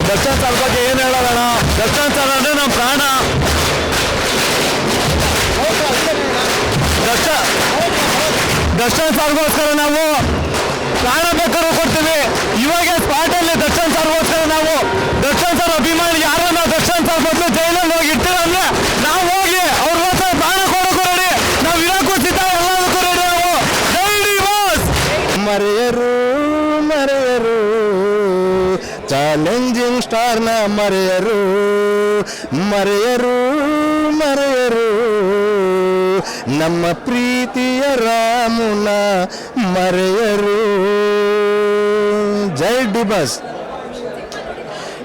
Darshan sir ಬಗ್ಗೆ ಏನು ಹೇಳೋಣ. ದರ್ಶನ್ ಸರ್ ಅಂದರೆ ನಮ್ಮ ಪ್ರಾಣ. ದರ್ಶನ್ ಸರ್ಗೋಸ್ಕರ ನಾವು ಪ್ರಾಣ ಬೇಕಾದ್ರೂ ಕೊಡ್ತೀವಿ. ಇವಾಗ ಸ್ಪಾಟಲ್ಲಿ ದರ್ಶನ್ ಸರ್ಗೋಸ್ಕರ ನಾವು ದರ್ಶನ್ ಸರ್ ಅಭಿಮಾನಿ ಯಾರನ್ನ ದರ್ಶನ್ ಸರ್ ಬದಲು ಜೈಲಲ್ಲಿ ಹೋಗಿ ಇಟ್ಟಿರಂದ್ರೆ ನಾವು ಹೋಗಿ ಅವ್ರಿಗೋಸ್ಕರ ಪ್ರಾಣ ಕೊಡೋಕ್ಕೂ ರೆಡಿ, ನಾವು ಇರೋಕ್ಕೂ ಸಿದ್ಧ, ಎಲ್ಲದಕ್ಕೂ ರೆಡಿ ನಾವು. ಜೈ ಡಿವಾಸ್. ಮರೆಯರು ಮರೆಯರು ಚಾಲೆಂಜಿಂಗ್ ಸ್ಟಾರ್ನ ಮರೆಯರು, ಮರೆಯರು ಮರೆಯರು ನಮ್ಮ ಪ್ರೀತಿಯ ರಾಮುನ ಮರೆಯರು. ಜೈ ಡಿಬಾಸ್.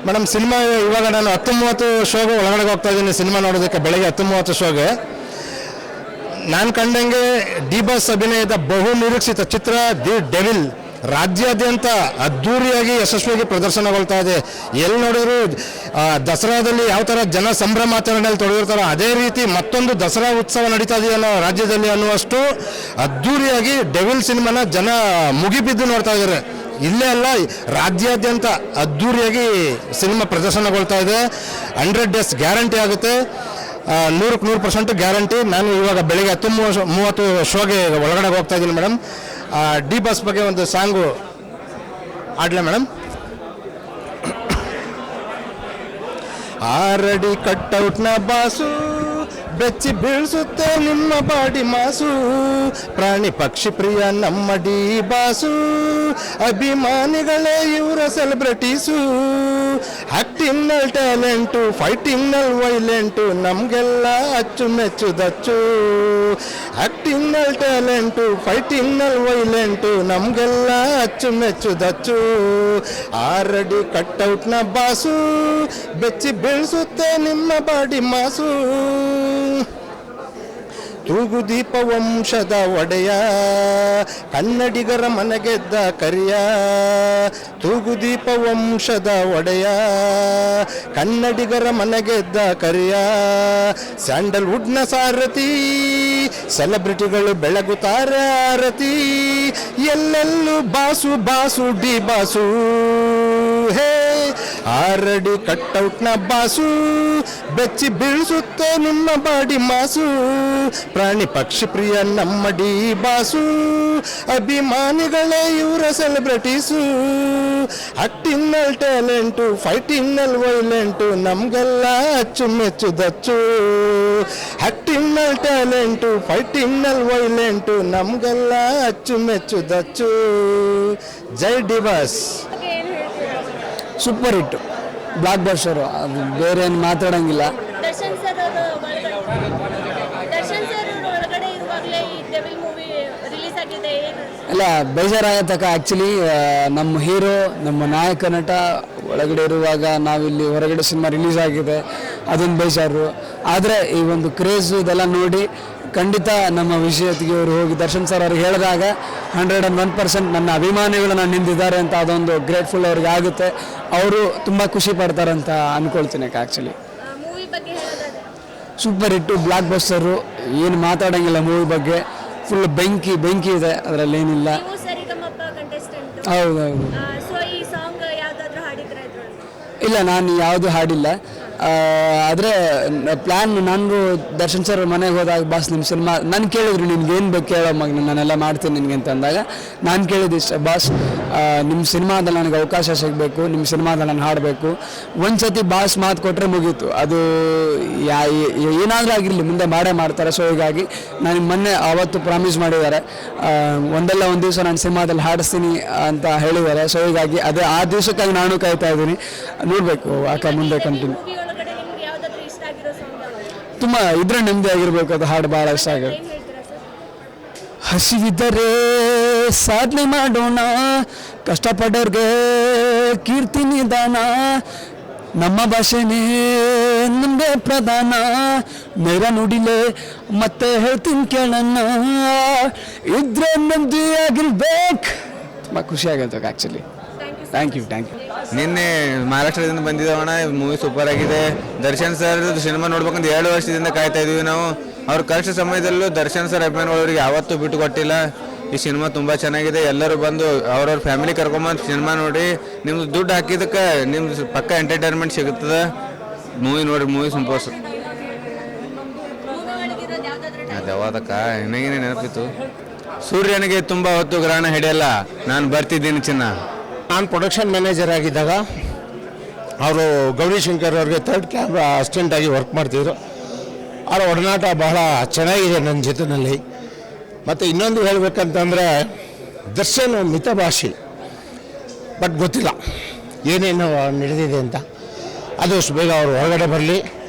ಮೇಡಮ್, ಸಿನಿಮಾ ಇವಾಗ ನಾನು 10:30 ಶೋಗೆ ಒಳಗಡೆ ಹೋಗ್ತಾ ಇದ್ದೀನಿ ಸಿನಿಮಾ ನೋಡೋದಕ್ಕೆ, ಬೆಳಗ್ಗೆ 10:30 ಶೋಗೆ. ನಾನು ಕಂಡಂಗೆ ಡಿಬಾಸ್ ಅಭಿನಯದ ಬಹು ನಿರೀಕ್ಷಿತ ಚಿತ್ರ ದಿ ಡೆವಿಲ್ ರಾಜ್ಯಾದ್ಯಂತ ಅದ್ಧೂರಿಯಾಗಿ ಯಶಸ್ವಿಯಾಗಿ ಪ್ರದರ್ಶನಗೊಳ್ತಾ ಇದೆ. ಎಲ್ಲಿ ನೋಡಿದ್ರು ದಸರಾದಲ್ಲಿ ಯಾವ ಥರ ಜನ ಸಂಭ್ರಮಾಚರಣೆಯಲ್ಲಿ ತೊಡಗಿರ್ತಾರೋ ಅದೇ ರೀತಿ ಮತ್ತೊಂದು ದಸರಾ ಉತ್ಸವ ನಡೀತಾ ಇದೆಯಲ್ಲ ರಾಜ್ಯದಲ್ಲಿ ಅನ್ನುವಷ್ಟು ಅದ್ಧೂರಿಯಾಗಿ ಡೆವಿಲ್ ಸಿನಿಮಾನ ಜನ ಮುಗಿಬಿದ್ದು ನೋಡ್ತಾ ಇದ್ದಾರೆ. ಇಲ್ಲೇ ಅಲ್ಲ, ರಾಜ್ಯಾದ್ಯಂತ ಅದ್ಧೂರಿಯಾಗಿ ಸಿನಿಮಾ ಪ್ರದರ್ಶನಗೊಳ್ತಾ ಇದೆ. 100 days ಗ್ಯಾರಂಟಿ ಆಗುತ್ತೆ, 100% ಗ್ಯಾರಂಟಿ. ನಾನು ಇವಾಗ ಬೆಳಿಗ್ಗೆ 10:30 ಶೋಗೆ ಒಳಗಡೆ ಹೋಗ್ತಾ ಇದ್ದೀನಿ ಮೇಡಮ್. ಡಿಬಾಸ್ ಬಗ್ಗೆ ಒಂದು ಸಾಂಗು ಆಡ್ಲಾ ಮೇಡಮ್? ಆರಡಿ ಕಟ್ಔಟ್ನ ಬಾಸು ಬೆಚ್ಚಿ ಬೀಳ್ಸುತ್ತೆ ನಿಮ್ಮ ಬಾಡಿ ಮಾಸು, ಪ್ರಾಣಿ ಪಕ್ಷಿ ಪ್ರಿಯ ನಮ್ಮ ಡಿ ಬಾಸು, ಅಭಿಮಾನಿಗಳೇ ಇವರ ಸೆಲೆಬ್ರಿಟೀಸು, ಆಕ್ಟಿಂಗ್ನಲ್ಲಿ ಟ್ಯಾಲೆಂಟು, ಫೈಟಿಂಗ್ನಲ್ಲಿ ವೈಲೆಂಟು, ನಮಗೆಲ್ಲ ಅಚ್ಚುಮೆಚ್ಚುದಚ್ಚು. ಆಕ್ಟಿಂಗ್ನಲ್ಲಿ ಟ್ಯಾಲೆಂಟು, ಫೈಟಿಂಗ್ನಲ್ಲಿ ವೈಲೆಂಟು, ನಮಗೆಲ್ಲ ಅಚ್ಚುಮೆಚ್ಚುದಚ್ಚು. ಆರಡಿ ಕಟ್ಔಟ್ನ ಬಾಸು ಬೆಚ್ಚಿ ಬೀಳ್ಸುತ್ತೆ ನಿಮ್ಮ ಬಾಡಿ ಮಾಸು, ತೂಗುದೀಪ ವಂಶದ ಒಡೆಯ ಕನ್ನಡಿಗರ ಮನಗೆದ್ದ ಕರಿಯ, ತೂಗುದೀಪ ವಂಶದ ಒಡೆಯ ಕನ್ನಡಿಗರ ಮನಗೆದ್ದ ಕರಿಯ, ಸ್ಯಾಂಡಲ್ವುಡ್ನ ಸಾರಥಿ ಸೆಲೆಬ್ರಿಟಿಗಳು ಬೆಳಗುತ್ತಾರೆ ಆರತಿ, ಎಲ್ಲೆಲ್ಲೂ ಬಾಸು ಬಾಸು ಡಿ ಬಾಸು. ಹೇ ಆರಡಿ ಕಟ್ಔಟ್ನ ಬಾಸು ಬೆಚ್ಚಿ ಬೀಳ್ಸುತ್ತೆ ನಿಮ್ಮ ಬಾಡಿ ಮಾಸು, ಪ್ರಾಣಿ ಪಕ್ಷಿ ಪ್ರಿಯ ನಮ್ಮ ಡಿ ಬಾಸು, ಅಭಿಮಾನಿಗಳೇ ಇವರ ಸೆಲೆಬ್ರಿಟೀಸು, ಆಕ್ಟಿಂಗ್ನಲ್ಲಿ ಟ್ಯಾಲೆಂಟು, ಫೈಟಿಂಗ್ನಲ್ಲಿ ವೈಲೆಂಟು, ನಮಗೆಲ್ಲ ಅಚ್ಚುಮೆಚ್ಚುದಚ್ಚು. ಆಕ್ಟಿಂಗ್ನಲ್ಲಿ ಟ್ಯಾಲೆಂಟು, ಫೈಟಿಂಗ್ನಲ್ಲಿ ವೈಲೆಂಟು, ನಮಗೆಲ್ಲ ಅಚ್ಚುಮೆಚ್ಚುದಚ್ಚು. ಜೈ D boss. Super hit, blockbuster, ಅದು ಬೇರೆ ಏನು ಮಾತಾಡೋಂಗಿಲ್ಲ. ದರ್ಶನ್ ಸರ್ ಒಳಗಡೆ ಇರುವಾಗಲೇ ಈ ಡೆವಿಲ್ ಮೂವಿ ರಿಲೀಸ್ ಆಗಿದೆ. ಇಲ್ಲ, ಬೇಜಾರಾಗತಕ್ಕ. ಆ್ಯಕ್ಚುಲಿ ನಮ್ಮ ಹೀರೋ, ನಮ್ಮ ನಾಯಕ ನಟ ಒಳಗಡೆ ಇರುವಾಗ ನಾವಿಲ್ಲಿ ಹೊರಗಡೆ ಸಿನಿಮಾ ರಿಲೀಸ್ ಆಗಿದೆ, ಅದೊಂದು ಬೇಜಾರು. ಆದರೆ ಈ ಒಂದು ಕ್ರೇಜು ಇದೆಲ್ಲ ನೋಡಿ ಖಂಡಿತ ನಮ್ಮ ವಿಷಯತೆಗೆ ಅವರು ಹೋಗಿ ದರ್ಶನ್ ಸರ್ ಅವ್ರಿಗೆ ಹೇಳಿದಾಗ 101% ನನ್ನ ಅಭಿಮಾನಿಗಳು ನಾನು ನಿಂತಿದ್ದಾರೆ ಅಂತ ಅದೊಂದು ಗ್ರೇಟ್ಫುಲ್ ಅವ್ರಿಗೆ ಆಗುತ್ತೆ. ಅವರು ತುಂಬ ಖುಷಿ ಪಡ್ತಾರಂತ ಅಂದ್ಕೊಳ್ತೀನಿ. ಆ್ಯಕ್ಚುಲಿ ಮೂವಿ ಬಗ್ಗೆ ಹೇಳೋದಾದ್ರೆ ಸೂಪರ್ ಹಿಟ್ಟು, ಬ್ಲಾಕ್ ಬಸ್ಟರು, ಏನು ಮಾತಾಡೋಂಗಿಲ್ಲ. ಮೂವಿ ಬಗ್ಗೆ ಫುಲ್ ಬೆಂಕಿ ಇದೆ, ಅದರಲ್ಲಿ ಏನಿಲ್ಲ. ನೀವು ಸರಿಗಮಪ ಕಂಟೆಸ್ಟೆಂಟ್. ಹೌದೌದು. ಸೊ ಈ ಸಾಂಗ್ ಯಾವ್ದಾದ್ರು ಹಾಡಿದ್ರೆ ಇದ್ರಲ್ಲಿ? ಇಲ್ಲ, ನಾನು ಯಾವುದು ಹಾಡಿಲ್ಲ. ಆದರೆ ಪ್ಲ್ಯಾನ್, ನಾನು ದರ್ಶನ್ ಸರ್ ಮನೆಗೆ ಹೋದಾಗ ಬಾಸ್ ನಿಮ್ಮ ಸಿನಿಮಾ ನಾನು ಕೇಳಿದ್ರು, ನಿನ್ಗೆ ಏನು ಬೇಕು ಕೇಳೋ ಮಗ, ನಾನೆಲ್ಲ ಮಾಡ್ತೀನಿ ನಿನಗೆ ಅಂತ ಅಂದಾಗ ನಾನು ಕೇಳಿದ್ದು ಇಷ್ಟ, ಬಾಸ್ ನಿಮ್ಮ ಸಿನಿಮಾದಲ್ಲಿ ನನಗೆ ಅವಕಾಶ ಸಿಗಬೇಕು, ನಿಮ್ಮ ಸಿನಿಮಾದಲ್ಲಿ ನಾನು ಹಾಡಬೇಕು. ಒಂದು ಸತಿ ಬಾಸ್ ಮಾತು ಕೊಟ್ಟರೆ ಮುಗೀತು, ಅದು ಏನಾದರೂ ಆಗಿರಲಿ ಮುಂದೆ ಮಾಡೇ ಮಾಡ್ತಾರೆ. ಸೊ ಹೀಗಾಗಿ ನಾನು ಮೊನ್ನೆ ಅವತ್ತು ಪ್ರಾಮಿಸ್ ಮಾಡಿದ್ದಾರೆ, ಒಂದಲ್ಲ ಒಂದು ದಿವಸ ನಾನು ಸಿನಿಮಾದಲ್ಲಿ ಹಾಡಿಸ್ತೀನಿ ಅಂತ ಹೇಳಿದ್ದಾರೆ. ಸೊ ಹೀಗಾಗಿ ಅದೇ ಆ ದಿವಸಕ್ಕಾಗಿ ನಾನು ಕಾಯ್ತಾ ಇದ್ದೀನಿ. ನೋಡಬೇಕು ಮುಂದೆ ಕಂಟಿನ್ಯೂ. ತುಂಬ ಇದ್ರೆ ನೆಮ್ಮದಿ ಆಗಿರ್ಬೇಕು, ಅದು ಹಾಡು ಭಾಳ ಇಷ್ಟ ಆಗುತ್ತೆ. ಹಸಿವಿದ್ದರೆ ಸಾಧನೆ ಮಾಡೋಣ, ಕಷ್ಟಪಡೋರ್ಗೆ ಕೀರ್ತಿ ನಿಧಾನ, ನಮ್ಮ ಭಾಷೆನೇ ನಮಗೆ ಪ್ರಧಾನ, ನೇರ ನುಡಿಲೆ ಮತ್ತೆ ಹೇಳ್ತೀನಿ ಕೇಳೋಣ, ಇದ್ರೆ ನೆಮ್ಮದಿ ಆಗಿರ್ಬೇಕು. ತುಂಬ ಖುಷಿ ಆಗುತ್ತೆ ಆ್ಯಕ್ಚುಲಿ. Thank you. ನಿನ್ನೆ ಮಹಾರಾಷ್ಟ್ರದಿಂದ ಬಂದಿದ್ದಾವಣ್ಣ, ಮೂವಿ ಸೂಪರ್ ಆಗಿದೆ. ದರ್ಶನ್ ಸರ್ ಸಿನಿಮಾ ನೋಡ್ಬೇಕಂತ 2 ವರ್ಷದಿಂದ ಕಾಯ್ತಾ ಇದೀವಿ ನಾವು. ಅವ್ರ ಕಷ್ಟ ಸಮಯದಲ್ಲೂ ದರ್ಶನ್ ಸರ್ ಅಭಿಮಾನಿಗಳವರಿಗೆ ಯಾವತ್ತೂ ಬಿಟ್ಟು ಕೊಟ್ಟಿಲ್ಲ. ಈ ಸಿನಿಮಾ ತುಂಬ ಚೆನ್ನಾಗಿದೆ. ಎಲ್ಲರೂ ಬಂದು ಅವ್ರವ್ರ ಫ್ಯಾಮಿಲಿ ಕರ್ಕೊಂಬಂದು ಸಿನಿಮಾ ನೋಡಿ. ನಿಮ್ದು ದುಡ್ಡು ಹಾಕಿದ್ದಕ್ಕೆ ನಿಮ್ದು ಪಕ್ಕ ಎಂಟರ್ಟೈನ್ಮೆಂಟ್ ಸಿಗುತ್ತದೆ. ಮೂವಿ ನೋಡಿ, ಮೂವಿ ಸಂಪೋಸ್ ಮೂವಿಗಳಿಗಿರೋದು ಯಾವ್ದಾದ್ರು ಅದು ಯಾವ್ದಕ್ಕ ನನಗೇನೆ ನೆನಪಿತ್ತು. ಸೂರ್ಯನಿಗೆ ತುಂಬ ಹೊತ್ತು ಗ್ರಹಣ ಹಿಡಿಯಲ್ಲ, ನಾನು ಬರ್ತಿದ್ದೀನಿ ಚಿನ್ನ. ನಾನು ಪ್ರೊಡಕ್ಷನ್ ಮ್ಯಾನೇಜರ್ ಆಗಿದ್ದಾಗ ಅವರು ಗೌರಿಶಂಕರ್ ಅವ್ರಿಗೆ ಥರ್ಡ್ ಕ್ಯಾಮ್ರಾ ಅಸಿಸ್ಟೆಂಟಾಗಿ ವರ್ಕ್ ಮಾಡ್ತಿದ್ರು. ಅವರ ಒಡನಾಟ ಬಹಳ ಚೆನ್ನಾಗಿದೆ ನನ್ನ ಜೊತೆಯಲ್ಲಿ. ಮತ್ತು ಇನ್ನೊಂದು ಹೇಳಬೇಕಂತಂದರೆ ದರ್ಶನ್ ಮಿತಭಾಷಿ, ಬಟ್ ಗೊತ್ತಿಲ್ಲ ಏನೇನು ನಡೆದಿದೆ ಅಂತ. ಆದಷ್ಟು ಬೇಗ ಅವರು ಹೊರಗಡೆ ಬರಲಿ,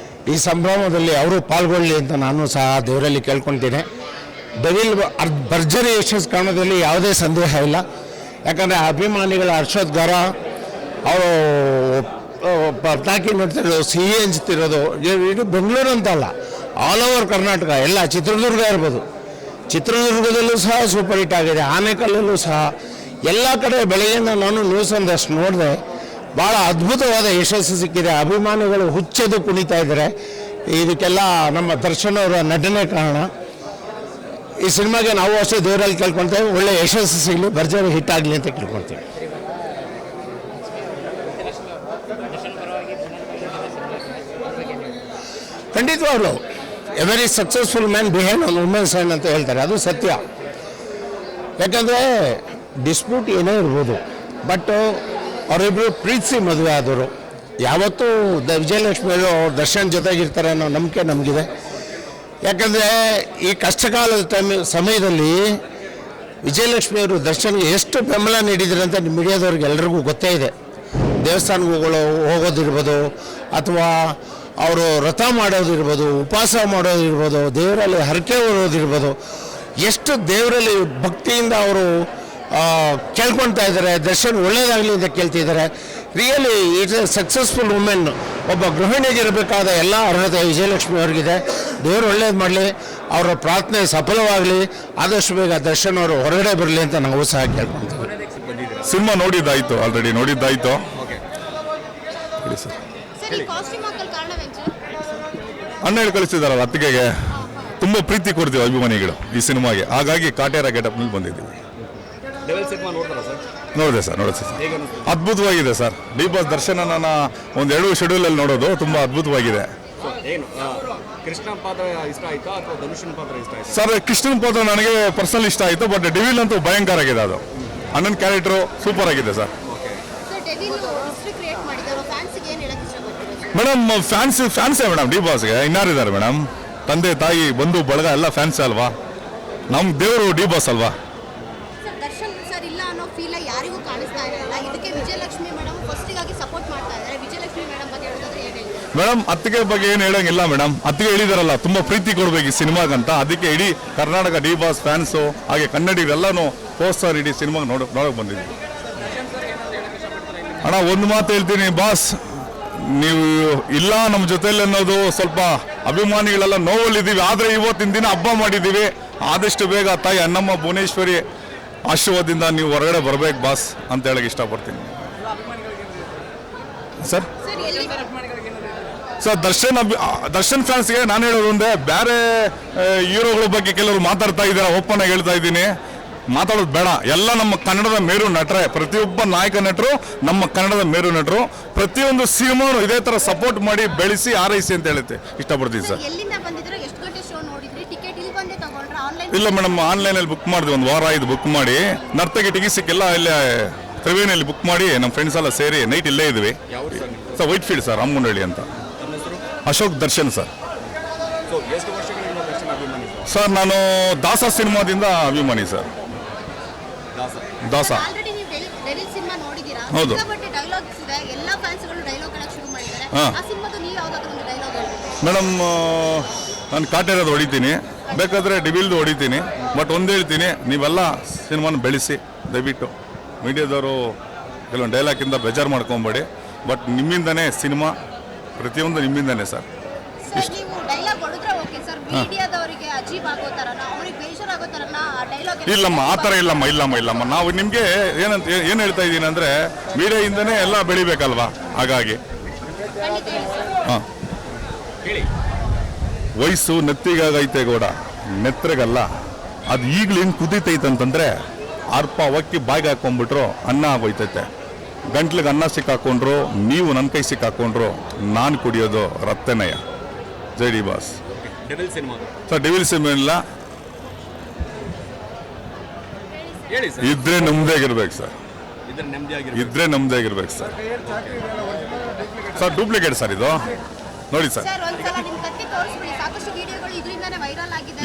ಈ ಸಂಭ್ರಮದಲ್ಲಿ ಅವರು ಪಾಲ್ಗೊಳ್ಳಿ ಅಂತ ನಾನು ಸಹ ದೇವರಲ್ಲಿ ಕೇಳ್ಕೊಳ್ತೀನಿ. ಡೆವಿಲ್ ಭರ್ಜರಿ ಯಶಸ್ಸು ಕಾರಣದಲ್ಲಿ ಯಾವುದೇ ಸಂದೇಹ ಇಲ್ಲ. ಯಾಕಂದರೆ ಅಭಿಮಾನಿಗಳ ಹರ್ಷೋದ್ಗಾರ, ಅವರು ಪಟಾಕಿ ನೋಡ್ತಿರೋದು, ಸಿಹಿ ಹಂಚ್ತಿರೋದು, ಇದು ಬೆಂಗಳೂರು ಅಂತಲ್ಲ, ಆಲ್ ಓವರ್ ಕರ್ನಾಟಕ ಎಲ್ಲ, ಚಿತ್ರದುರ್ಗ ಇರ್ಬೋದು, ಚಿತ್ರದುರ್ಗದಲ್ಲೂ ಸಹ ಸೂಪರ್ ಹಿಟ್ ಆಗಿದೆ, ಆನೇಕಲ್ಲಲ್ಲೂ ಸಹ ಎಲ್ಲ ಕಡೆ. ಬೆಳಗ್ಗೆಯಿಂದ ನಾನು ನ್ಯೂಸ್ ಒಂದಷ್ಟು ನೋಡಿದೆ, ಭಾಳ ಅದ್ಭುತವಾದ ಯಶಸ್ಸು ಸಿಕ್ಕಿದೆ. ಅಭಿಮಾನಿಗಳು ಹುಚ್ಚೆದು ಕುಣಿತಾ ಇದ್ದಾರೆ. ಇದಕ್ಕೆಲ್ಲ ನಮ್ಮ ದರ್ಶನ್ ಅವರ ನಟನೆ ಕಾರಣ. ಈ ಸಿನಿಮಾಗೆ ನಾವು ಅಷ್ಟೇ ದೇವರಲ್ಲಿ ಕೇಳ್ಕೊಳ್ತೇವೆ, ಒಳ್ಳೆ ಯಶಸ್ಸು ಸಿಗಲಿ, ಭರ್ಜರಿ ಹಿಟ್ ಆಗಲಿ ಅಂತ ಕೇಳ್ಕೊಳ್ತೀವಿ. ಖಂಡಿತವಾಗ್ಲೂ a very successful man behind an women's hand ಅಂತ ಹೇಳ್ತಾರೆ, ಅದು ಸತ್ಯ. ಯಾಕಂದರೆ ಡಿಸ್ಪ್ಯೂಟ್ ಏನೇ ಇರ್ಬೋದು, ಬಟ್ ಅವರಿಬ್ಬರು ಪ್ರೀತಿಸಿ ಮದುವೆ ಆದವರು. ಯಾವತ್ತೂ ವಿಜಯಲಕ್ಷ್ಮಿ ಅವರು ದರ್ಶನ್ ಜೊತೆಗಿರ್ತಾರೆ ಅನ್ನೋ ನಂಬಿಕೆ ನಮಗಿದೆ. ಯಾಕಂದರೆ ಈ ಕಷ್ಟಕಾಲದ ಸಮಯದಲ್ಲಿ ವಿಜಯಲಕ್ಷ್ಮಿಯವರು ದರ್ಶನ್ಗೆ ಎಷ್ಟು ಬೆಂಬಲ ನೀಡಿದ್ರು ಅಂತ ಮೀಡಿಯಾದವ್ರಿಗೆ ಎಲ್ಲರಿಗೂ ಗೊತ್ತೇ ಇದೆ. ದೇವಸ್ಥಾನಗಳು ಹೋಗೋದಿರ್ಬೋದು, ಅಥವಾ ಅವರು ವ್ರತ ಮಾಡೋದಿರ್ಬೋದು, ಉಪವಾಸ ಮಾಡೋದಿರ್ಬೋದು, ದೇವರಲ್ಲಿ ಹರಕೆ ಹೊರೋದಿರ್ಬೋದು, ಎಷ್ಟು ದೇವರಲ್ಲಿ ಭಕ್ತಿಯಿಂದ ಅವರು ಕೇಳ್ಕೊಳ್ತಾ ಇದ್ದಾರೆ. ದರ್ಶನ್ ಒಳ್ಳೇದಾಗಲಿ ಅಂತ ಕೇಳ್ತಿದ್ದಾರೆ. Really it's A successful women. ಒಬ್ಬ ಗೃಹಿಣಿಗಿರಬೇಕಾದ ಎಲ್ಲ ಅರ್ಹತೆ ವಿಜಯಲಕ್ಷ್ಮಿ ಅವ್ರಿಗಿದೆ. ದೇವರು ಒಳ್ಳೇದು ಮಾಡಲಿ, ಅವರ ಪ್ರಾರ್ಥನೆ ಸಫಲವಾಗಲಿ, ಆದಷ್ಟು ಬೇಗ ದರ್ಶನ್ ಅವರು ಹೊರಗಡೆ ಬರಲಿ ಅಂತ ನಾವು ಸಹ ಕೇಳ್ಕೊಳ್ತೀವಿ. ಸಿನಿಮಾ ನೋಡಿದ್ದಾಯಿತು, ಆಲ್ರೆಡಿ ನೋಡಿದ್ದಾಯಿತು. ಸರ್, ಈ ಕಾಸ್ಟ್ಯೂಮ್ ಹಾಕಲ್ ಕಾರಣವೇನು ಸರ್? ಅಣ್ಣ ಹೇಳಿ ಕಳಿಸ್ತಿದ್ದಾರಲ್ಲ, ಅತ್ತಿಗೆಗೆ ತುಂಬ ಪ್ರೀತಿ ಕೊಡ್ತೀವಿ ಅಭಿಮಾನಿಗಳು ಈ ಸಿನಿಮಾಗೆ. ಹಾಗಾಗಿ ಕಾಟೇರ ಗೆಟಪ್ನಲ್ಲಿ ಬಂದಿದ್ದೀವಿ. ನೋಡಿದೆ ಸರ್. ಅದ್ಭುತವಾಗಿದೆ ಸರ್. ಡಿ ಬಾಸ್ ದರ್ಶನನ ಒಂದು 2 ಶೆಡ್ಯೂಲಲ್ಲಿ ನೋಡೋದು ತುಂಬ ಅದ್ಭುತವಾಗಿದೆ. ಕೃಷ್ಣ ಪಾತ್ರ ಇಷ್ಟ ಆಯ್ತಾ ಅಥವಾ ಧನುಷನ್ ಪಾತ್ರ ಇಷ್ಟ ಆಯ್ತಾ? ಸರ್, ಕೃಷ್ಣನ್ ಪಾತ್ರ ನನಗೆ ಪರ್ಸನಲ್ ಇಷ್ಟ ಆಯಿತು, ಬಟ್ ಡೆವಿಲ್ ಅಂತೂ ಭಯಂಕರ ಆಗಿದೆ. ಅದು ಅಣ್ಣನ ಕ್ಯಾರೆಕ್ಟರು ಸೂಪರ್ ಆಗಿದೆ ಸರ್. ಮೇಡಮ್ ಫ್ಯಾನ್ಸೇ ಮೇಡಮ್ ಡಿ ಬಾಸ್ಗೆ. ಇನ್ನಾರಿದ್ದಾರೆ ಮೇಡಮ್? ತಂದೆ ತಾಯಿ ಬಂಧು ಬಳಗ ಎಲ್ಲ ಫ್ಯಾನ್ಸೇ ಅಲ್ವಾ? ನಮ್ಮ ದೇವರು ಡಿ ಬಾಸ್ ಅಲ್ವಾ? ದರ್ಶನ್ ಸರ್ ಇಲ್ಲ ಅನ್ನೋ ಫೀಲ್ ಯಾರಿಗೂ ಕಾಣಿಸ್ತಾ ಇರಲ್ಲ. ಇದಕ್ಕೆ ವಿಜಯಲಕ್ಷ್ಮಿ ಮೇಡಮ್ ಫಸ್ಟಿಗಾಗಿ ಸಪೋರ್ಟ್ ಮಾಡ್ತಾ ಇದ್ದಾರೆ. ವಿಜಯಲಕ್ಷ್ಮಿ ಮೇಡಮ್ ಬಗ್ಗೆ ಹೇಳಿದ್ರೆ ಏನು ಹೇಳ್ತೀವಿ? ಮೇಡಮ್, ಅತ್ತಿಗೆ ಬಗ್ಗೆ ಏನು ಹೇಳಂಗಿಲ್ಲ ಮೇಡಮ್. ಅತ್ತಿಗೆ ಹೇಳಿದಾರಲ್ಲ, ತುಂಬ ಪ್ರೀತಿ ಕೊಡ್ಬೇಕು ಈ ಸಿನಿಮಾಗಂತ. ಅದಕ್ಕೆ ಇಡೀ ಕರ್ನಾಟಕ ಡಿ ಬಾಸ್ ಫ್ಯಾನ್ಸು, ಹಾಗೆ ಕನ್ನಡಿಗರೆಲ್ಲನೂ ಪೋಸ್ಟರ್ ಇಡೀ ಸಿನಿಮಾಗೆ ನೋಡೋಕೆ ಬಂದಿದ್ದೀವಿ. ಅಣ್ಣ, ಒಂದು ಮಾತು ಹೇಳ್ತೀನಿ ಬಾಸ್, ನೀವು ಇಲ್ಲ ನಮ್ಮ ಜೊತೆಲಿ ಅನ್ನೋದು ಸ್ವಲ್ಪ ಅಭಿಮಾನಿಗಳೆಲ್ಲ ನೋವಲ್ಲಿದ್ದೀವಿ. ಆದರೆ ಇವತ್ತಿನ ದಿನ ಹಬ್ಬ ಮಾಡಿದ್ದೀವಿ. ಆದಷ್ಟು ಬೇಗ ತಾಯಿ ಅನ್ನಮ್ಮ ಭುವನೇಶ್ವರಿ ಆಶೀರ್ವಾದದಿಂದ ನೀವು ಹೊರಗಡೆ ಬರಬೇಕು ಬಾಸ್ ಅಂತ ಹೇಳಕ್ಕೆ ಇಷ್ಟಪಡ್ತೀನಿ ಸರ್. ಸರ್, ದರ್ಶನ್ ಫ್ಯಾನ್ಸ್ಗೆ ನಾನು ಹೇಳೋದು ಒಂದೇ, ಬೇರೆ ಹೀರೋಗಳ ಬಗ್ಗೆ ಕೆಲವರು ಮಾತಾಡ್ತಾ ಇದ್ದಾರೆ, ಓಪನ್ ಆಗಿ ಹೇಳ್ತಾ ಇದ್ದೀನಿ. ಮಾತಾಡೋದು ಬೇಡ. ಎಲ್ಲ ನಮ್ಮ ಕನ್ನಡದ ಮೇರು ನಟರೇ. ಪ್ರತಿಯೊಬ್ಬ ನಾಯಕ ನಟರು ನಮ್ಮ ಕನ್ನಡದ ಮೇರು ನಟರು. ಪ್ರತಿಯೊಂದು ಸಿನಿಮಾ ಇದೇ ಥರ ಸಪೋರ್ಟ್ ಮಾಡಿ ಬೆಳೆಸಿ ಆರೈಸಿ ಅಂತ ಹೇಳುತ್ತೆ ಇಷ್ಟಪಡ್ತೀನಿ ಸರ್. ಇಲ್ಲ ಮೇಡಮ್, ಆನ್ಲೈನಲ್ಲಿ ಬುಕ್ ಮಾಡಿದ್ವಿ, 1 ವಾರ ಆಯ್ತು ಬುಕ್ ಮಾಡಿ. ನರ್ತಕಿ ಟಿಕೆಟ್ ಸಿಕ್ಕಿಲ್ಲ, ಇಲ್ಲೇ ತ್ರಿವೇಣಿಯಲ್ಲಿ ಬುಕ್ ಮಾಡಿ ನಮ್ಮ ಫ್ರೆಂಡ್ಸ್ ಎಲ್ಲ ಸೇರಿ ನೈಟ್ ಇಲ್ಲೇ ಇದ್ವಿ ಸರ್. ವೈಟ್ ಫೀಲ್ಡ್ ಸರ್, ಅಮ್ಮನಹಳ್ಳಿ ಅಂತ. ಅಶೋಕ್ ದರ್ಶನ್ ಸರ್. ಸರ್, ನಾನು ದಾಸ ಸಿನಿಮಾದಿಂದ ಅಭಿಮಾನಿ ಸರ್. ದಾಸ ಹೌದು. ಮೇಡಮ್, ನಾನು ಕಾಟೇರದು ಹೊಡಿತೀನಿ, ಬೇಕಾದರೆ ಡಿವಿಲ್ದು ಹೊಡಿತೀನಿ. ಬಟ್ ಒಂದು ಹೇಳ್ತೀನಿ, ನೀವೆಲ್ಲ ಸಿನಿಮಾನ ಬೆಳೆಸಿ ದಯವಿಟ್ಟು. ಮೀಡಿಯಾದವರು ಕೆಲವೊಂದು ಡೈಲಾಗಿಂದ ಬೇಜಾರು ಮಾಡ್ಕೊಬೇಡಿ. ಬಟ್ ನಿಮ್ಮಿಂದನೇ ಸಿನಿಮಾ, ಪ್ರತಿಯೊಂದು ನಿಮ್ಮಿಂದನೇ ಸರ್. ಇಷ್ಟು ಇಲ್ಲಮ್ಮ, ಆ ಥರ ಇಲ್ಲಮ್ಮ. ನಾವು ನಿಮಗೆ ಏನು ಹೇಳ್ತಾ ಇದ್ದೀನಿ ಅಂದರೆ, ಮೀಡಿಯಾಯಿಂದನೇ ಎಲ್ಲ ಬೆಳಿಬೇಕಲ್ವಾ, ಹಾಗಾಗಿ. ಹಾಂ, ವಯಸ್ಸು ನೆತ್ತಿಗಾಗೈತೆ ಗೋಡ, ನೆತ್ರಗಲ್ಲ. ಅದು ಈಗಲೂ ಏನು ಕುದೀತೈತೆ ಅಂತಂದರೆ ಅರ್ಪ ಅವಕ್ಕಿ ಬಾಯಿಗೆ ಹಾಕೊಂಡ್ಬಿಟ್ರು ಅನ್ನ ಆಗೋಯ್ತೈತೆ. ಗಂಟ್ಲಿಗೆ ಅನ್ನ ಸಿಕ್ಕಾಕೊಂಡ್ರು, ನೀವು ನನ್ನ ಕೈ ಸಿಕ್ಕಾಕೊಂಡ್ರು, ನಾನು ಕುಡಿಯೋದು ರಕ್ತನಯ. ಜೈ D boss. Devil cinema sir devil cinema ಇಲ್ಲ, ಹೇಳಿ ಸರ್. ಇದ್ರೆ ನಮ್ದಾಗಿರ್ಬೇಕು ಸರ್, ಇದ್ರ ನೆಮ್ಮದಿಯಾಗಿರೋ ಇದ್ರೆ ನಮ್ದಾಗಿರ್ಬೇಕು ಸರ್. ಸರ್ ಡೂಪ್ಲಿಕೇಟ್ ಸರ್ ಇದು, ನೋಡಿ ಸರ್. ಸರ್ ಒಂದ್ಸಲ ನಿಮ್ ಕತ್ತಿ ತೋರಿಸ್ಬಿಡಿ, ಸಾಕಷ್ಟು ವಿಡಿಯೋಗಳು ಇದರಿಂದಾನೇ ವೈರಲ್ ಆಗಿದೆ.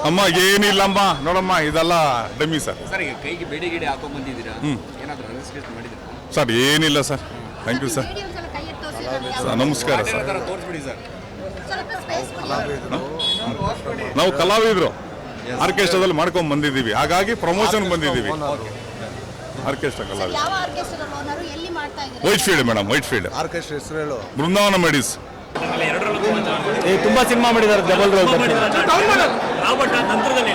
ಅಮ್ಮ ಏನಿಲ್ಲಮ್ಮ, ನೋಡಮ್ಮ ಇದೆಲ್ಲ ಡಮ್ಮಿ ಸರ್. ಸರ್ ಈಗ ಕೈಗೆ ಬೇಡಿ ಗಿಡಿ ಹಾಕೊಂಡ್ ಬಂದಿದ್ದೀರಾ, ಏನಾದರೂ ಅನೌನ್ಸ್ಮೆಂಟ್ ಮಾಡಿದ್ದೀರಾ? ಸರ್ ಏನಿಲ್ಲ sir. Thank you sir. Video ಒಂದ್ಸಲ ಕೈ ಎತ್ತಿ ತೋರಿಸಿ ಸರ್ ನಮಸ್ಕಾರ ಸರ್. ಥರ ತೋರಿಸ್ಬಿಡಿ ಸರ್. ಸ್ವಲ್ಪ ಸ್ಪೇಸ್ ಕೊಡಿ. ನಾವು ಕಲಾವಿದರು ಆರ್ಕೆಸ್ಟ್ರಾದಲ್ಲಿ ಮಾಡ್ಕೊಂಡು ಬಂದಿದ್ದೀವಿ, ಹಾಗಾಗಿ ಪ್ರಮೋಷನ್ ಬಂದಿದ್ದೀವಿ. ಆರ್ಕೆಸ್ಟ್ರಾ ಕಲಾವಿದರು. ಯಾವ ಆರ್ಕೆಸ್ಟ್ರಾ ಓನರು, ಎಲ್ಲಿ ಮಾಡ್ತಾ ಇದ್ದೀರಾ? White field madam, white field orchestra ಹೆಸರು ಹೇಳು. ಬೃಂದಾವನ ಮೆಡಿಸ್. ತುಂಬಾ ಸಿನಿಮಾ ಮಾಡಿದ್ದಾರೆ, ಡಬಲ್ ರೋಲ್. ರಾಬರ್ಟ್ ನಂತರದಲ್ಲಿ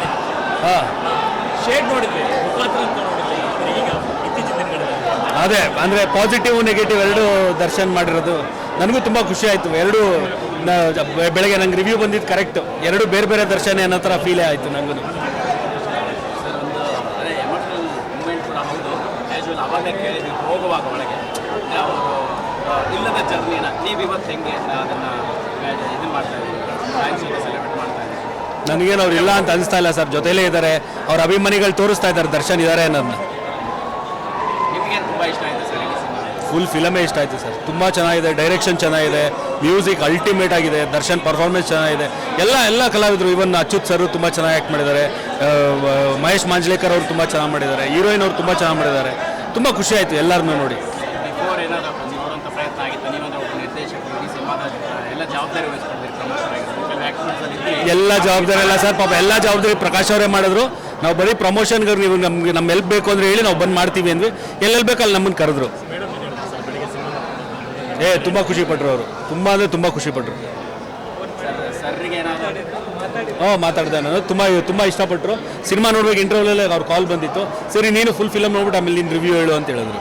ಶೇಡ್ ನೋಡಿದ್ವಿ, ಮುಖಾಂತರ ಅಂತ ನೋಡಿದ್ವಿ. ಈಗ ಇತ್ತೀಚಿನ ದಿನಗಳಲ್ಲಿ ಅದೇ ಅಂದರೆ ಪಾಸಿಟಿವ್ ನೆಗೆಟಿವ್ ಎರಡು ದರ್ಶನ್ ಮಾಡಿರೋದು ನನಗೂ ತುಂಬ ಖುಷಿ ಆಯಿತು. ಎರಡು ಬೆಳಗ್ಗೆ ನಂಗೆ ರಿವ್ಯೂ ಬಂದಿದ್ದು ಕರೆಕ್ಟು, ಎರಡು ಬೇರೆ ಬೇರೆ ದರ್ಶನ ಅನ್ನೋ ಥರ ಫೀಲೇ ಆಯಿತು ನನಗೂ. ಸರ್ ಒಂದು ಅದೇ ಎಮೋಷನಲ್ ಮೂಮೆಂಟ್ ಕೂಡ ಹೌದು. ಕ್ಯಾಶುವಲ್ ಅವಾಗಲೇ ಕೇಳಿದ್ವಿ ಹೋಗುವಾಗ ಒಳಗೆ ಯಾವುದು ಇಲ್ಲದ ಜರ್ನಿನ ನೀವು ಇವತ್ತು ಹೆಂಗೆ ಅದನ್ನು ಇದನ್ನು ಮಾಡ್ತಾ ಇದ್ದೀವಿ, ಸೆಲೆಬ್ರೇಟ್ ಮಾಡ್ತಾ ಇದ್ದೀವಿ. ನನಗೇನು ಅವ್ರು ಇಲ್ಲ ಅಂತ ಅನಿಸ್ತಾ ಇಲ್ಲ ಸರ್, ಜೊತೆಲೇ ಇದ್ದಾರೆ. ಅವ್ರ ಅಭಿಮಾನಿಗಳು ತೋರಿಸ್ತಾ ಇದ್ದಾರೆ ದರ್ಶನ್ ಇದ್ದಾರೆ ಅನ್ನೋದನ್ನ. ನಿಮಗೆ ತುಂಬ ಇಷ್ಟ ಆಯಿತು ಸರ್ ಈ ಸಿನಿಮಾ? ಫುಲ್ ಫಿಲಮೇ ಇಷ್ಟ ಆಯಿತು ಸರ್. ತುಂಬ ಚೆನ್ನಾಗಿದೆ, ಡೈರೆಕ್ಷನ್ ಚೆನ್ನಾಗಿದೆ, ಮ್ಯೂಸಿಕ್ ಅಲ್ಟಿಮೇಟ್ ಆಗಿದೆ, ದರ್ಶನ್ ಪರ್ಫಾರ್ಮೆನ್ಸ್ ಚೆನ್ನಾಗಿದೆ. ಎಲ್ಲ ಕಲಾವಿದರು, ಇವನ್ ಅಚ್ಯುತ್ ಸರ್ ತುಂಬ ಚೆನ್ನಾಗಿ ಆ್ಯಕ್ಟ್ ಮಾಡಿದ್ದಾರೆ, ಮಹೇಶ್ ಮಾಂಜ್ಲೇಕರ್ ಅವರು ತುಂಬ ಚೆನ್ನಾಗಿ ಮಾಡಿದ್ದಾರೆ, ಹೀರೋಯಿನ್ ಅವರು ತುಂಬ ಚೆನ್ನಾಗಿ ಮಾಡಿದ್ದಾರೆ. ತುಂಬ ಖುಷಿ ಆಯಿತು ಎಲ್ಲರನ್ನೂ ನೋಡಿ. ಬಿಫೋರ್ ಏನಾದರೂ ನೋಡುವಂಥ ಪ್ರಯತ್ನ ಆಗಿತ್ತು? ನೀವಂದ್ರೆ ಒಬ್ಬ ನಿರ್ದೇಶಕರು, ಈ ಸಿನಿಮಾದ ಎಲ್ಲ ಜವಾಬ್ದಾರಿ ವಹಿಸ್ಕೊಂಡಿದ್ದೀರಿ, ಪ್ರಮೋಷನ್ ಆಗಿತ್ತು, ಎಲ್ಲ ಜವಾಬ್ದಾರಿ ಎಲ್ಲ ಸರ್, ಪಾಪ ಎಲ್ಲ ಜವಾಬ್ದಾರಿ ಪ್ರಕಾಶ್ ಅವರೇ ಮಾಡಿದ್ರು. ನಾವು ಬರೀ ಪ್ರಮೋಷನ್ಗೆ ನೀವು ನಮ್ಗೆ ನಮ್ಮ ಹೆಲ್ಪ್ ಬೇಕು ಅಂದರೆ ಹೇಳಿ ನಾವು ಬಂದು ಮಾಡ್ತೀವಿ ಅಂದ್ವಿ. ಎಲ್ಲೆಲ್ಲಿ ಬೇಕಲ್ಲಿ ನಮ್ಮನ್ನು ಕರೆದ್ರು. ತುಂಬ ಖುಷಿ ಪಟ್ಟರು ಅವರು, ತುಂಬ ಅಂದರೆ ತುಂಬ ಖುಷಿ ಪಟ್ಟರು. ಸರ್ರಿಗೆ ಏನಾದರೂ ಮಾತಾಡಿದೆ ನಾನು, ತುಂಬ ಇಷ್ಟಪಟ್ಟರು. ಸಿನಿಮಾ ನೋಡ್ಬೇಕು ಇಂಟರ್ವ್ಯೂಲಲ್ಲಿ ಅವ್ರ ಕಾಲ್ ಬಂದಿತ್ತು. ಸರಿ ನೀನು ಫುಲ್ ಫಿಲಮ್ ನೋಡ್ಬಿಟ್ಟು ಆಮೇಲೆ ನೀನು ರಿವ್ಯೂ ಹೇಳು ಅಂತ ಹೇಳಿದ್ರು.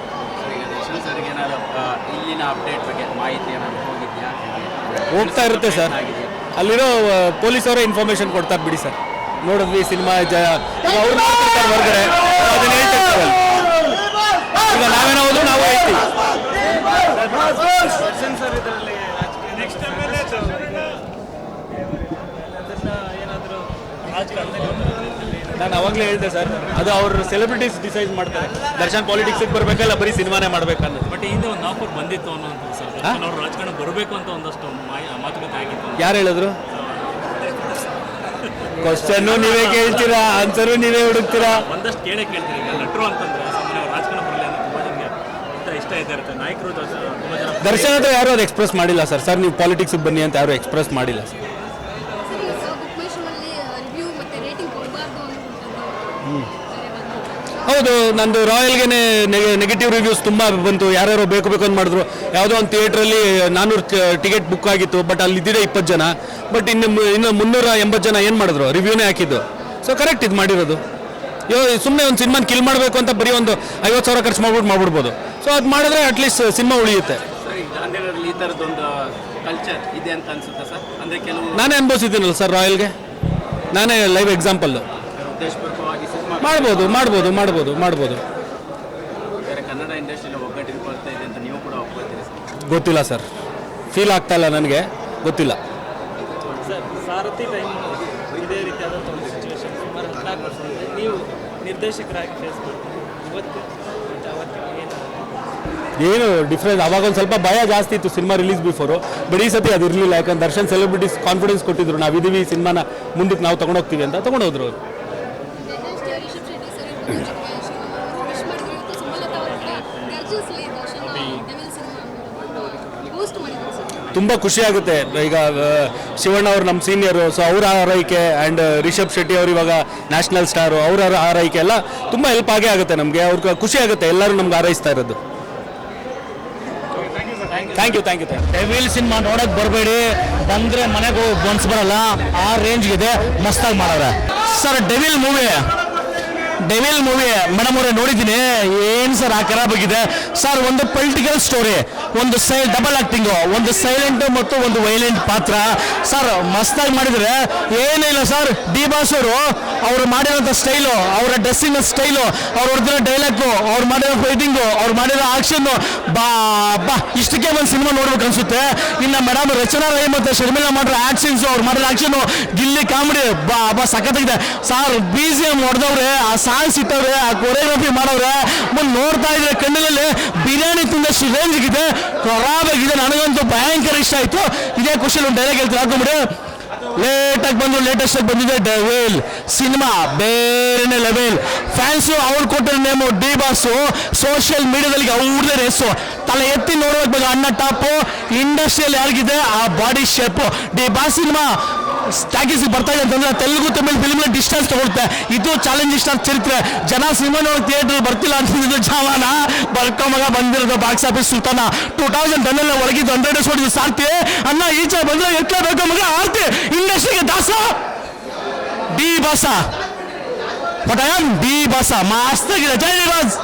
ದರ್ಶನ್ ಸರ್ಗೆ ಏನಾದರೂ ಇಲ್ಲಿನ ಅಪ್ಡೇಟ್ ಬಗ್ಗೆ ಮಾಹಿತಿ ಏನಾದರೂ ಹೋಗಿದೆಯಾ? ಹೋಗ್ತಾ ಇರುತ್ತೆ ಸರ್, ಅಲ್ಲಿರೋ ಪೊಲೀಸವರೇ ಇನ್ಫಾರ್ಮೇಷನ್ ಕೊಡ್ತಾರೆ ಬಿಡಿ ಸರ್. ನೋಡಿದ್ವಿ ಸಿನಿಮಾ ಅವ್ರು ಹೊರಗಡೆ ಅದನ್ನ ಹೇಳ್ತಿರ್ತಾರೆ. ಈಗ ನಾವೇನೋ ಹೋದ್ರು ನಾವು ಹೇಳ್ತೀವಿ. ನಾನು ಅವಾಗಲೇ ಹೇಳಿದೆ ಸರ್, ಅದು ಅವ್ರ ಸೆಲೆಬ್ರಿಟೀಸ್ ಡಿಸೈಡ್ ಮಾಡ್ತಾರೆ. ದರ್ಶನ್ ಪಾಲಿಟಿಕ್ಸಿಗೆ ಬರಬೇಕಲ್ಲ, ಬರೀ ಸಿನಿಮಾನೇ ಮಾಡ್ಬೇಕನ್ನೋದು. ಬಟ್ ಹಿಂದೆ ಒಂದು ಆಫರ್ ಬಂದಿತ್ತು ಅನ್ನೋದು ಸರ್, ದರ್ಶನ್ ಅವರು ರಾಜಕಾರಣ ಬರಬೇಕು ಅಂತ ಒಂದಷ್ಟು ಮಾತುಕತೆ ಆಗಿತ್ತು. ಯಾರು ಹೇಳಿದ್ರು? ಕ್ವಶನ್ನು ನೀವೇ ಕೇಳ್ತೀರಾ, ಆನ್ಸರು ನೀವೇ ಹುಡುಕ್ತೀರಾ. ಒಂದಷ್ಟು ಕೇಳ್ತೀರಿ. ಈಗ ನಟರು ಅಂತಂದ್ರೆ ಸಾಮಾನ್ಯ ರಾಜಕಾರಣ ಬರಲಿ ಅಂತ ತುಂಬ ಜನಕ್ಕೆ ಇಷ್ಟ ಇರುತ್ತೆ. ನಾಯಕರು ತುಂಬ ಜನ ದರ್ಶನ್ ಹತ್ರ ಯಾರು ಅದು ಎಕ್ಸ್ಪ್ರೆಸ್ ಮಾಡಿಲ್ಲ ಸರ್. ಸರ್ ನೀವು ಪಾಲಿಟಿಕ್ಸ್ಗೆ ಬನ್ನಿ ಅಂತ ಯಾರು ಎಕ್ಸ್ಪ್ರೆಸ್ ಮಾಡಿಲ್ಲ ಸರ್. ರಿವ್ಯೂ ಮತ್ತೆ ರೇಟಿಂಗ್ ಕೊಡಬಾರ್ದು ಹೌದು, ನಂದು ರಾಯಲ್ಗೆ ನೆಗೆಟಿವ್ ರಿವ್ಯೂಸ್ ತುಂಬ ಬಂತು. ಯಾರ್ಯಾರೋ ಬೇಕು ಅಂತ ಮಾಡಿದ್ರು. ಯಾವುದೋ ಒಂದು ಥಿಯೇಟ್ರಲ್ಲಿ 400 ಟಿಕೆಟ್ ಬುಕ್ ಆಗಿತ್ತು, ಬಟ್ ಅಲ್ಲಿ ಇದ್ದಿದೆ 20 ಜನ. ಬಟ್ ಇನ್ನು 380 ಜನ ಏನು ಮಾಡಿದ್ರು, ರಿವ್ಯೂನೇ ಹಾಕಿದ್ದು. ಸೊ ಕರೆಕ್ಟ್ ಇದು ಮಾಡಿರೋದು. ಸುಮ್ಮನೆ ಒಂದು ಸಿನಿಮಾನ ಕಿಲ್ ಮಾಡಬೇಕು ಅಂತ ಬರೀ ಒಂದು 50,000 ಖರ್ಚು ಮಾಡ್ಬಿಡ್ಬೋದು. ಸೊ ಅದು ಮಾಡಿದ್ರೆ ಅಟ್ಲೀಸ್ಟ್ ಸಿನಿಮಾ ಉಳಿಯುತ್ತೆ. ಸರ್, ಈಗ ಗಾಂಧಿನಗರಲ್ಲಿ ಈ ಥರದ್ದೊಂದು ಕಲ್ಚರ್ ಇದೆ ಅಂತ ಅನ್ಸುತ್ತೆ ಸರ್. ಅಂದರೆ ಕೆಲವು ನಾನೇ ಅನುಭವಿಸಿದ್ದೀನಲ್ಲ ಸರ್ ರಾಯಲ್ಗೆ, ನಾನೇ ಲೈವ್ ಎಕ್ಸಾಂಪಲ್ಲು. ಉದ್ದೇಶಪೂರ್ವಕವಾಗಿ ಸಿನಿಮಾ ಮಾಡ್ಬೋದು. ಬೇರೆ ಕನ್ನಡ ಇಂಡಸ್ಟ್ರಿಯಲ್ಲಿ ಒಗ್ಗಟ್ಟಿಗೆ ಬರ್ತಾ ಇದೆ ಅಂತ ನೀವು ಕೂಡ ಒಪ್ಕೊಳ್ತೀರಿ ಸರ್? ಗೊತ್ತಿಲ್ಲ ಸರ್, ಫೀಲ್ ಆಗ್ತಾ ಇಲ್ಲ ನನಗೆ, ಗೊತ್ತಿಲ್ಲ. ಸರ್, ಸಾರಥಿ ಟೈಮ್ ಇದೇ ರೀತಿಯಾದಂಥ ಒಂದು ಸಿಚುವೇಶನ್ ಸುಮಾರು 14 ವರ್ಷದಿಂದ ನೀವು ನಿರ್ದೇಶಕರಾಗಿ ಫೇಸ್ ಮಾಡ್ತೀವಿ. ಇವತ್ತು ಏನು ಡಿಫ್ರೆನ್ಸ್, ಅವಾಗ ಒಂದು ಸ್ವಲ್ಪ ಭಯ ಜಾಸ್ತಿ ಇತ್ತು ಸಿನಿಮಾ ರಿಲೀಸ್ ಬಿಫೋರು. ಬಟ್ ಈ ಸತಿ ಅದು ಇರಲಿಲ್ಲ. ಯಾಕಂದ್ರೆ ದರ್ಶನ್ ಸೆಲೆಬ್ರಿಟೀಸ್ ಕಾನ್ಫಿಡೆನ್ಸ್ ಕೊಟ್ಟಿದ್ರು, ನಾವಿದ್ದೀವಿ ಸಿನಿಮಾನ ಮುಂದಕ್ಕೆ ನಾವು ತೊಗೊಂಡೋಗ್ತೀವಿ ಅಂತ ತೊಗೊಂಡೋದ್ರು ಅವರು. ತುಂಬ ಖುಷಿ ಆಗುತ್ತೆ. ಈಗ ಶಿವಣ್ಣ ಅವರು ನಮ್ಮ ಸೀನಿಯರು, ಸೊ ಅವರ ಆರೈಕೆ ಆ್ಯಂಡ್ ರಿಷಬ್ ಶೆಟ್ಟಿ ಅವರು ಇವಾಗ ನ್ಯಾಷನಲ್ ಸ್ಟಾರು, ಅವರ ಆರೈಕೆ ಎಲ್ಲ ತುಂಬ ಹೆಲ್ಪ್ ಆಗೇ ಆಗುತ್ತೆ ನಮಗೆ. ಅವ್ರಿಗೆ ಖುಷಿ ಆಗುತ್ತೆ, ಎಲ್ಲರೂ ನಮ್ಗೆ ಆರೈಸ್ತಾ ಇರೋದು. Thank you. ಡೆವಿಲ್ ಸಿನಿಮಾ ನೋಡಕ್ ಬರಬೇಡಿ, ಬಂದ್ರೆ ಮನೆಗೆ ಮನ್ಸು ಬರಲ್ಲ, ಆ ರೇಂಜ್ಗಿದೆ. ಮಸ್ತಾಗಿ ಮಾಡವ್ರೆ ಸರ್. ಡೆವಿಲ್ ಮೂವಿ ಮೇಡಮ್ ಅವರೇ ನೋಡಿದ್ದೀನಿ. ಏನು ಸರ್ ಆ ಖರಾಬ್ ಆಗಿದೆ ಸರ್. ಒಂದು ಪೊಲಿಟಿಕಲ್ ಸ್ಟೋರಿ, ಒಂದು ಡಬಲ್ ಆಕ್ಟಿಂಗು, ಒಂದು ಸೈಲೆಂಟ್ ಮತ್ತು ಒಂದು ವೈಲೆಂಟ್ ಪಾತ್ರ ಸರ್ ಮಸ್ತಾಗಿ ಮಾಡಿದರೆ ಏನಿಲ್ಲ ಸರ್. ಡಿ ಬಾಸ್ ಅವರು ಮಾಡಿರೋಂಥ ಸ್ಟೈಲು, ಅವರ ಡ್ರೆಸ್ಸಿನ ಸ್ಟೈಲು, ಅವ್ರು ಹೊಡೆದಿರೋ ಡೈಲಾಗು, ಅವ್ರು ಮಾಡಿರೋ ಫೈಟಿಂಗು, ಅವ್ರು ಮಾಡಿರೋ ಆಕ್ಷನ್ನು, ಬಾ ಇಷ್ಟಕ್ಕೆ ಒಂದು ಸಿನಿಮಾ ನೋಡ್ಬೇಕು ಅನ್ಸುತ್ತೆ. ಇನ್ನು ಮೇಡಮ್ ರಚನಾ ರೈ ಮತ್ತು ಶರ್ಮಿಳಾ ಮಾಡಿರೋ ಆಕ್ಷನ್ಸು, ಅವ್ರು ಮಾಡಿರೋ ಆಕ್ಷನ್ನು, ಗಿಲ್ಲಿ ಕಾಮಿಡಿ ಸಖತ್ತಾಗಿದೆ ಸರ್. BGM ಹೊಡೆದವ್ರೆ, ಆ ಸಾಂಗ್ಸ್ ಇಟ್ಟವ್ರೆ, ಆ ಕೊರಿಯೋಗ್ರಫಿ ಮಾಡವ್ರೆ, ಮುಂದೆ ನೋಡ್ತಾ ಇದ್ರೆ ಕಣ್ಣಿನಲ್ಲಿ ಬಿರಿಯಾನಿ ತಿಂದಷ್ಟು ರೇಂಜ್ಗಿದೆ, ಖರಾಬಾಗಿದೆ. ನನಗಂತೂ ಭಯಂಕರ ಇಷ್ಟ ಆಯಿತು. ಇದೇ ಖುಷಿಯಲ್ಲಿ ಒಂದು ಡೈಲಾಗ್ ಹೇಳ್ತೀನಿ, ಹಾಕೊಂಬಿಡಿ. ಲೇಟೆಸ್ಟ್ ಆಗಿ ಬಂದಿದೆ ಡೆವಿಲ್ ಸಿನಿಮಾ, ಬೇರೆನೆ ಲೆವೆಲ್. ಫ್ಯಾನ್ಸು ಅವ್ರು ಕೊಟ್ಟಿರೋ ನೇಮು ಡಿ ಬಾಸು, ಸೋಷಿಯಲ್ ಮೀಡಿಯಾದಲ್ಲಿ ಅವ್ರದೇ ರೇಸು. ತಲೆ ಎತ್ತಿ ನೋಡೋಕೆ ಬಗ್ಗೆ ಅಣ್ಣ ಟಾಪು. ಇಂಡಸ್ಟ್ರಿಯಲ್ಲಿ ಯಾರಿಗಿದೆ ಆ body shape. D boss cinema ಟಾಕೀಸಿಗೆ ಬರ್ತಾ ಇದೆ ಅಂತಂದ್ರೆ ತೆಲುಗು ತಮಿಳ್ ಫಿಲ್ಮ್ ಡಿಸ್ಟೆನ್ಸ್ ತಗೊಳುತ್ತೆ. ಇದು ಚಾಲೆಂಜಿಂಗ್ ಸ್ಟಾರ್ ಚರಿತ್ರೆ. ಜನ ಸಿನಿಮಾ ನೋಡಿ ಥಿಯೇಟರ್ ಬರ್ತಿಲ್ಲ ಅಂತಿದ್ದು ಜಾವಾನ ಬರ್ಕೊಂಬಾಗ ಬಂದಿರೋದು ಬಾಕ್ಸ್ ಆಫೀಸ್ ಸುಲ್ತಾನ. 2010 ಒಳಗಿದ್ದು 100 ಡೇಸ್ ಹೊಡಿದ್ದು ಸಾರ್ತಿ ಅನ್ನ ಈಚೆ ಬಂದ್ರೆ ಎತ್ತಲೇಬೇಕು ಮಗ ಆರ್ತಿ. ಇಂಡಸ್ಟ್ರಿಗೆ ದಾಸ ಡಿ ಬಾಸ, ಡಿ ಬಾಸ ಮಸ್ತಾಗಿದೆ. ಜೈ ಡಿ ಬಾಸ್.